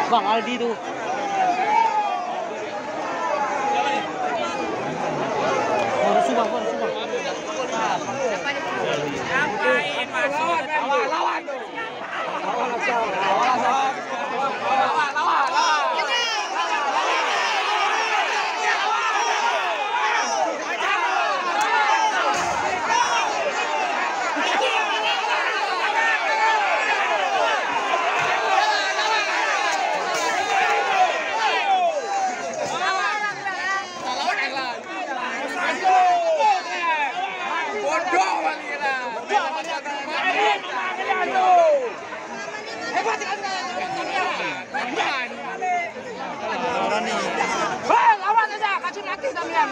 Bang Aldi tu. Oh, rusuh bang, rusuh bang. Ngapain masuk? Lawan tu. Lawan. Lawan saja, kasih mati kalian.